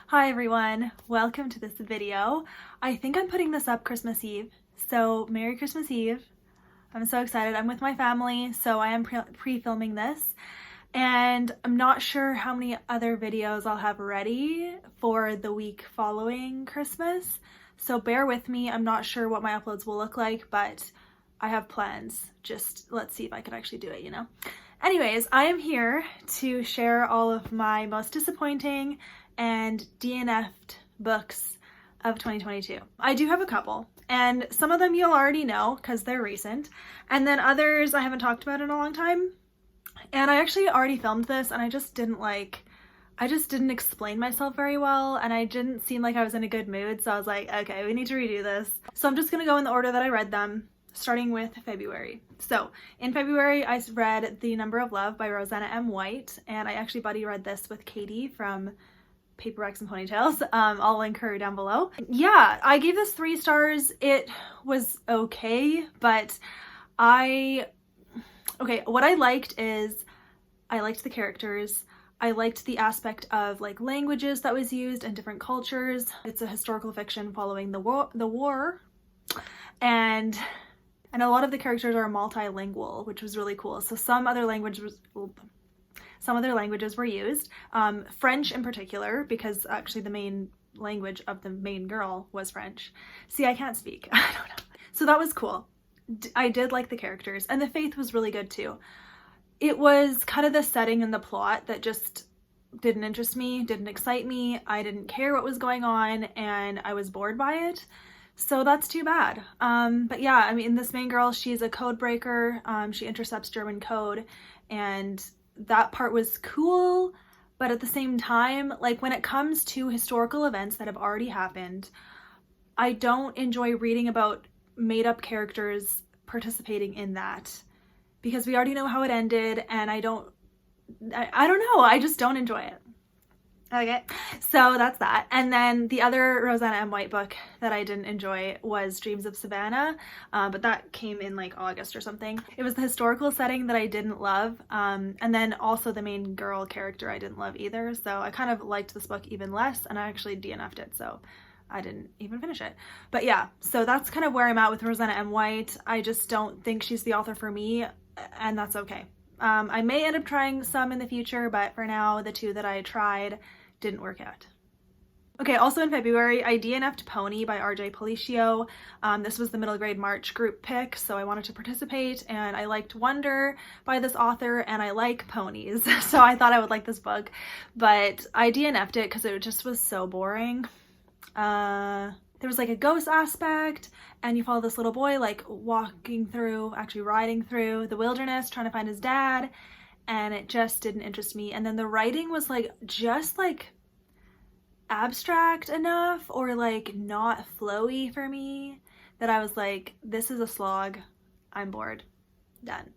Hi everyone, welcome to this video. I think I'm putting this up Christmas Eve, so Merry Christmas Eve. I'm so excited. I'm with my family, so I am pre-filming this, and I'm not sure how many other videos I'll have ready for the week following Christmas, so bear with me. I'm not sure what my uploads will look like, but I have plans. Just let's see if I can actually do it, you know? Anyways, I am here to share all of my most disappointing and DNF'd books of 2022. I do have a couple, and some of them you'll already know because they're recent, and then others I haven't talked about in a long time. And I actually already filmed this, and I just didn't explain myself very well, and I didn't seem like I was in a good mood, so I was like, okay, we need to redo this. So I'm just gonna go in the order that I read them, starting with February. So in February, I read The Number of Love by Roseanna M. White, and I actually buddy read this with Katie from Paperbacks and Ponytails. I'll link her down below. Yeah, I gave this 3 stars. It was okay, but what I liked is I liked the characters. I liked the aspect of like languages that was used in different cultures. It's a historical fiction following the war, and a lot of the characters are multilingual, which was really cool. So some other languages were used, French in particular, because actually the main language of the main girl was French. See, I can't speak. I don't know. So that was cool. I did like the characters, and the faith was really good too. It was kind of the setting and the plot that just didn't interest me, didn't excite me. I didn't care what was going on, and I was bored by it. So that's too bad. But yeah, I mean, this main girl, she's a code breaker. She intercepts German code, and that part was cool, but at the same time, like when it comes to historical events that have already happened, I don't enjoy reading about made-up characters participating in that, because we already know how it ended, and I don't know, I just don't enjoy it. Okay, so that's that. And then the other Roseanna M. White book that I didn't enjoy was Dreams of Savannah, but that came in like August or something. It was the historical setting that I didn't love, and then also the main girl character I didn't love either, so I kind of liked this book even less, and I actually DNF'd it, so I didn't even finish it. But yeah, so that's kind of where I'm at with Roseanna M. White. I just don't think she's the author for me, and that's okay. I may end up trying some in the future, but for now, the 2 that I tried didn't work out. Okay, also in February, I DNF'd Pony by RJ Palacio. This was the middle grade March group pick, so I wanted to participate, and I liked Wonder by this author, and I like ponies, so I thought I would like this book, but I DNF'd it because it just was so boring. There was like a ghost aspect, and you follow this little boy like riding through the wilderness trying to find his dad, and it just didn't interest me. And then the writing was like just like abstract enough or like not flowy for me that I was like, this is a slog, I'm bored, done.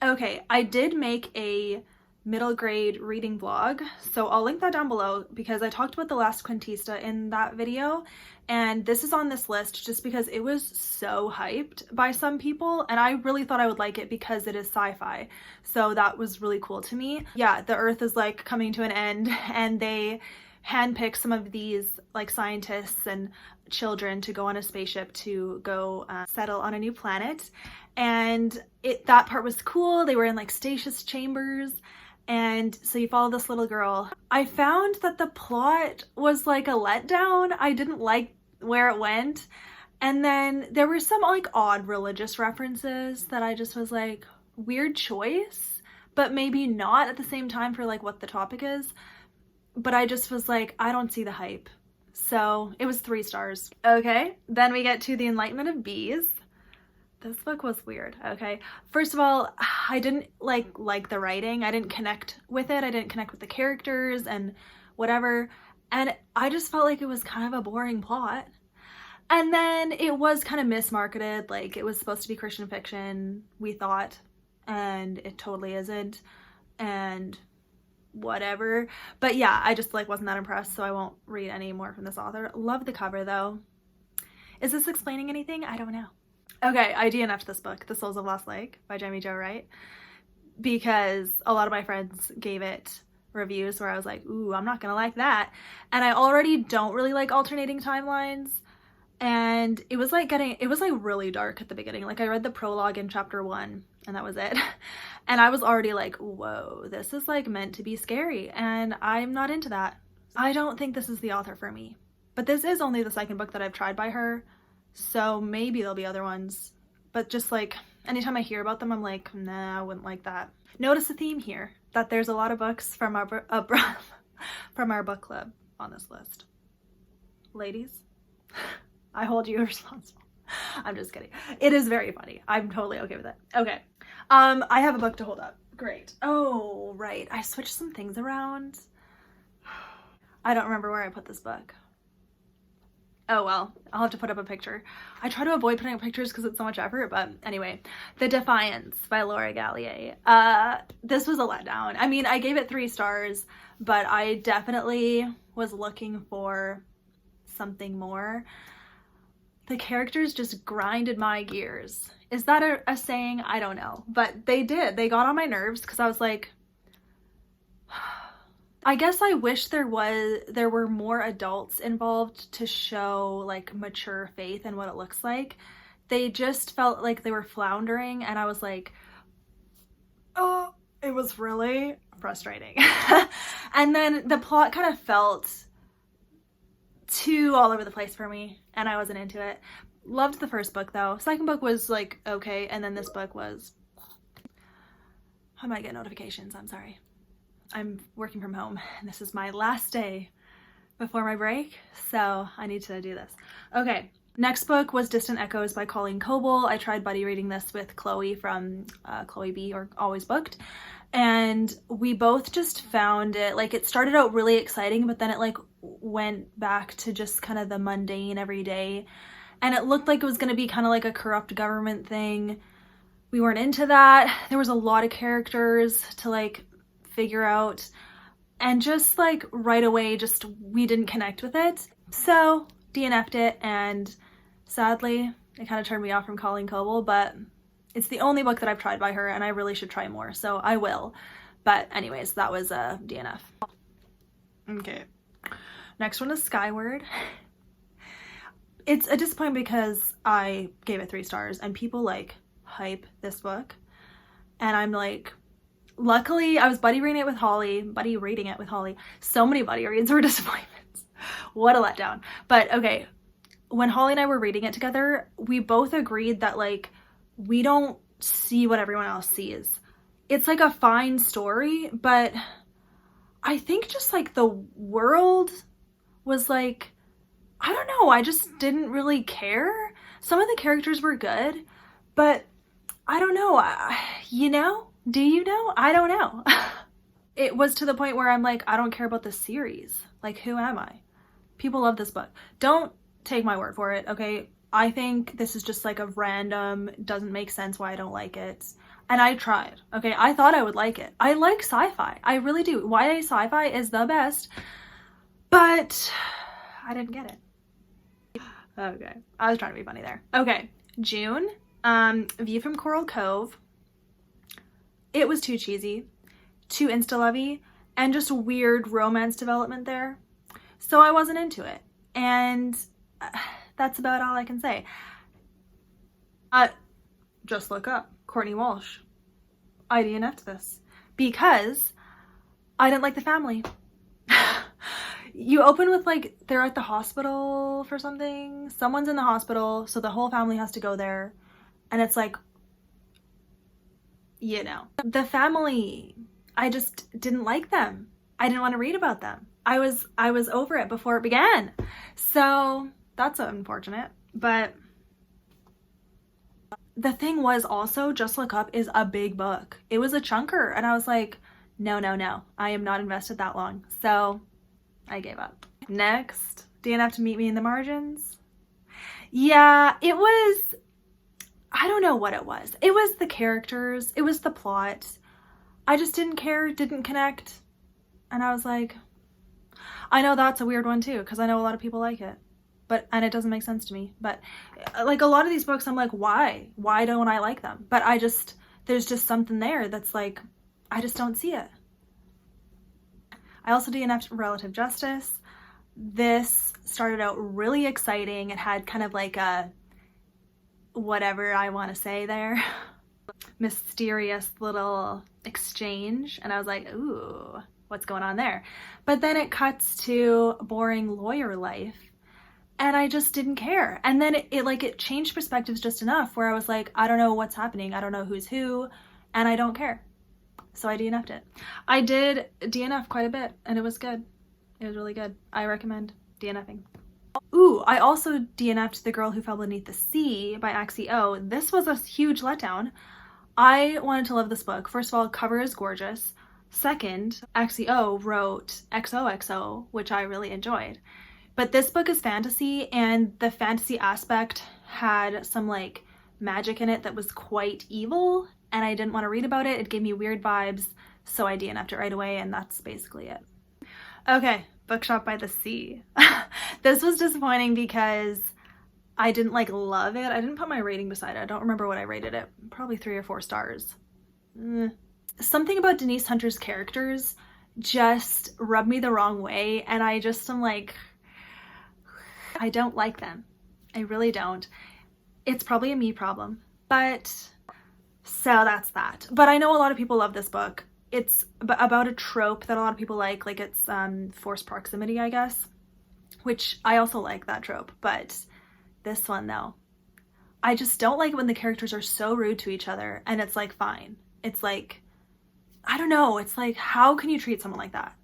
Okay, I did make a middle grade reading vlog, so I'll link that down below because I talked about The Last Cuentista in that video, and this is on this list just because it was so hyped by some people, and I really thought I would like it because it is sci-fi, so that was really cool to me. Yeah, the earth is like coming to an end, and they handpick some of these like scientists and children to go on a spaceship to go settle on a new planet, and that part was cool. They were in like stasis chambers, and so you follow this little girl. I found that the plot was like a letdown. I didn't like where it went, and then there were some like odd religious references that I just was like, weird choice, but maybe not at the same time for like what the topic is. But I just was like, I don't see the hype. So it was 3 stars. Okay, then we get to The Enlightenment of Bees. This book was weird, okay? First of all, I didn't like the writing. I didn't connect with it. I didn't connect with the characters and whatever. And I just felt like it was kind of a boring plot. And then it was kind of mismarketed. Like it was supposed to be Christian fiction, we thought, and it totally isn't. And whatever. But yeah, I just like wasn't that impressed, so I won't read any more from this author. Love the cover though. Is this explaining anything? I don't know. Okay, I DNF'd this book, The Souls of Lost Lake by Jaime Wright, because a lot of my friends gave it reviews where I was like, ooh, I'm not gonna like that. And I already don't really like alternating timelines. And it was like really dark at the beginning. Like I read the prologue in chapter 1 and that was it. And I was already like, whoa, this is like meant to be scary. And I'm not into that. I don't think this is the author for me. But this is only the second book that I've tried by her. So maybe there'll be other ones. But just like anytime I hear about them, I'm like, nah, I wouldn't like that. Notice a theme here, that there's a lot of books from our book club on this list. Ladies, I hold you responsible. I'm just kidding. It is very funny. I'm totally okay with it. Okay. I have a book to hold up. Great. Oh, right. I switched some things around. I don't remember where I put this book. Oh well, I'll have to put up a picture. I try to avoid putting up pictures because it's so much effort, but anyway. The Defiance by Laura Gallier. This was a letdown. I mean, I gave it 3 stars, but I definitely was looking for something more. The characters just grinded my gears. Is that a saying? I don't know, but they did. They got on my nerves because I was like, I guess I wish there were more adults involved to show like mature faith and what it looks like. They just felt like they were floundering and I was like, oh, it was really frustrating. And then the plot kind of felt too all over the place for me and I wasn't into it. Loved the first book though. Second book was like okay, and then this book was, I might get notifications, I'm sorry. I'm working from home and this is my last day before my break, so I need to do this. Okay, next book was Distant Echoes by Colleen Coble. I tried buddy reading this with Chloe from Chloe B or Always Booked, and we both just found it, like it started out really exciting, but then it like went back to just kind of the mundane everyday, and it looked like it was going to be kind of like a corrupt government thing. We weren't into that. There was a lot of characters to like figure out, and just like right away just we didn't connect with it, so DNF'd it, and sadly it kind of turned me off from Colleen Coble, but it's the only book that I've tried by her and I really should try more, so I will. But anyways, that was a DNF. Okay, next one is Skyward. It's a disappointment because I gave it 3 stars and people like hype this book and I'm like, luckily I was buddy reading it with Holly. So many buddy reads were disappointments. What a letdown. But okay, when Holly and I were reading it together, we both agreed that like we don't see what everyone else sees. It's like a fine story, but I think just like the world was like, I don't know, I just didn't really care. Some of the characters were good, but I don't know, you know? Do you know? I don't know. It was to the point where I'm like, I don't care about this series. Like, who am I? People love this book. Don't take my word for it, okay? I think this is just like a random, doesn't make sense why I don't like it. And I tried, okay? I thought I would like it. I like sci-fi. I really do. YA sci-fi is the best. But I didn't get it. Okay. I was trying to be funny there. Okay. June. View from Coral Cove. It was too cheesy, too insta-lovey, and just weird romance development there. So I wasn't into it. And that's about all I can say. Just look up Courtney Walsh. I DNF'd this because I didn't like the family. You open with like, they're at the hospital for something. Someone's in the hospital, so the whole family has to go there. And it's like, you know, the family, I just didn't like them. I didn't want to read about them. I was over it before it began. So that's unfortunate. But the thing was also, Just Look Up is a big book. It was a chunker. And I was like, no, I am not invested that long. So I gave up. Next, DNF to Meet Me in the Margins. Yeah, it was, I don't know what it was. It was the characters. It was the plot. I just didn't care, didn't connect. And I was like, I know that's a weird one too, because I know a lot of people like it. And it doesn't make sense to me. But like a lot of these books, I'm like, why? Why don't I like them? But there's just something there that's like, I just don't see it. I also DNF'd Relative Justice. This started out really exciting. It had kind of like a, whatever I want to say there, mysterious little exchange. And I was like, ooh, what's going on there? But then it cuts to boring lawyer life. And I just didn't care. And then it changed perspectives just enough where I was like, I don't know what's happening. I don't know who's who, and I don't care. So I DNF'd it. I did DNF quite a bit, and it was good. It was really good. I recommend DNFing. Ooh, I also DNF'd The Girl Who Fell Beneath the Sea by Axie O. This was a huge letdown. I wanted to love this book. First of all, cover is gorgeous. Second, Axie O wrote XOXO, which I really enjoyed. But this book is fantasy, and the fantasy aspect had some like magic in it that was quite evil, and I didn't want to read about it. It gave me weird vibes, so I DNF'd it right away, and that's basically it. Okay, Bookshop by the Sea. This was disappointing because I didn't like love it. I didn't put my rating beside it. I don't remember what I rated it. Probably 3 or 4 stars. Something about Denise Hunter's characters just rubbed me the wrong way, and I just am like, I don't like them. I really don't. It's probably a me problem, but so that's that. But I know a lot of people love this book. It's about a trope that a lot of people like it's forced proximity, I guess, which I also like that trope, but this one though, I just don't like it when the characters are so rude to each other and it's like fine. It's like, I don't know, it's like, how can you treat someone like that?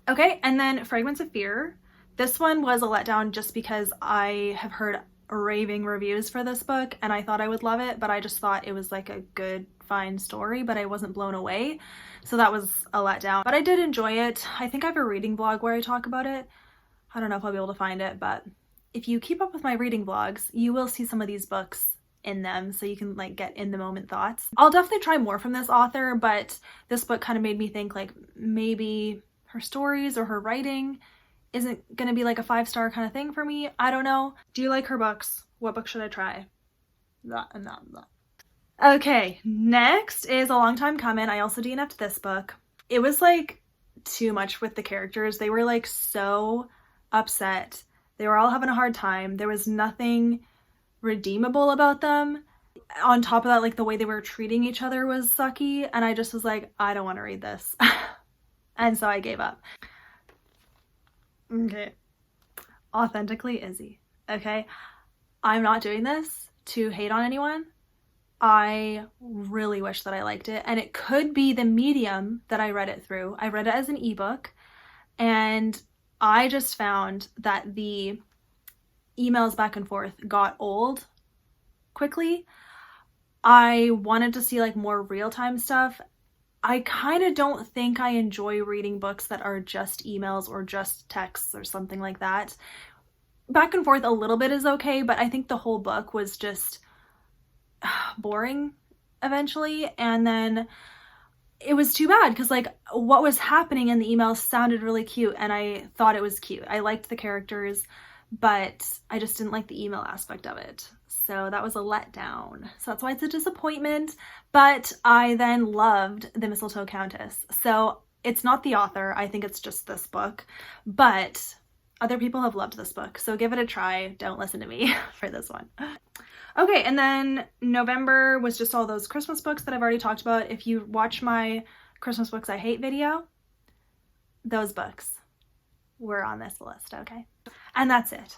Okay, and then Fragments of Fear. This one was a letdown just because I have heard raving reviews for this book and I thought I would love it, but I just thought it was like a good, fine story, but I wasn't blown away. So that was a letdown, but I did enjoy it. I think I have a reading blog where I talk about it. I don't know if I'll be able to find it, but if you keep up with my reading blogs, you will see some of these books in them so you can like get in the moment thoughts. I'll definitely try more from this author, but this book kind of made me think like maybe her stories or her writing isn't gonna be like a 5-star kind of thing for me. I don't know. Do you like her books? What book should I try? That and that and that. Okay, next is A Long Time Coming. I also DNF'd this book. It was like too much with the characters. They were like so upset. They were all having a hard time. There was nothing redeemable about them. On top of that, like the way they were treating each other was sucky, and I just was like, I don't want to read this. And so I gave up. Okay, Authentically Izzy. Okay, I'm not doing this to hate on anyone. I really wish that I liked it, and it could be the medium that I read it through. I read it as an ebook, and I just found that the emails back and forth got old quickly. I wanted to see like more real-time stuff. I kind of don't think I enjoy reading books that are just emails or just texts or something like that. Back and forth a little bit is okay, but I think the whole book was just boring eventually. And then it was too bad because like what was happening in the emails sounded really cute and I thought it was cute. I liked the characters, but I just didn't like the email aspect of it. So that was a letdown. So that's why it's a disappointment. But I then loved The Mistletoe Countess. So it's not the author. I think it's just this book. But other people have loved this book. So give it a try. Don't listen to me for this one. Okay, and then November was just all those Christmas books that I've already talked about. If you watch my Christmas books I hate video, those books were on this list, okay? And that's it.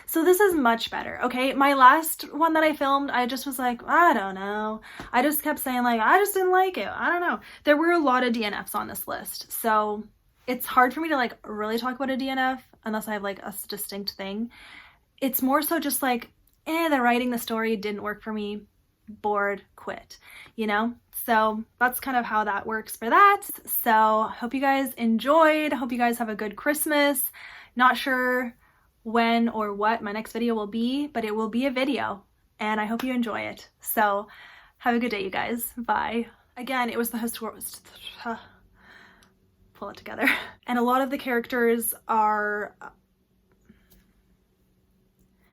So this is much better, okay? My last one that I filmed, I just was like, I don't know. I just kept saying like, I just didn't like it. I don't know. There were a lot of DNFs on this list. So it's hard for me to like really talk about a DNF unless I have like a distinct thing. It's more so just like, the writing, the story didn't work for me. Bored, quit, you know? So that's kind of how that works for that. So hope you guys enjoyed. Hope you guys have a good Christmas. Not sure when or what my next video will be, but it will be a video and I hope you enjoy it. So have a good day, you guys. Bye. Again, it was the pull it together. And a lot of the characters are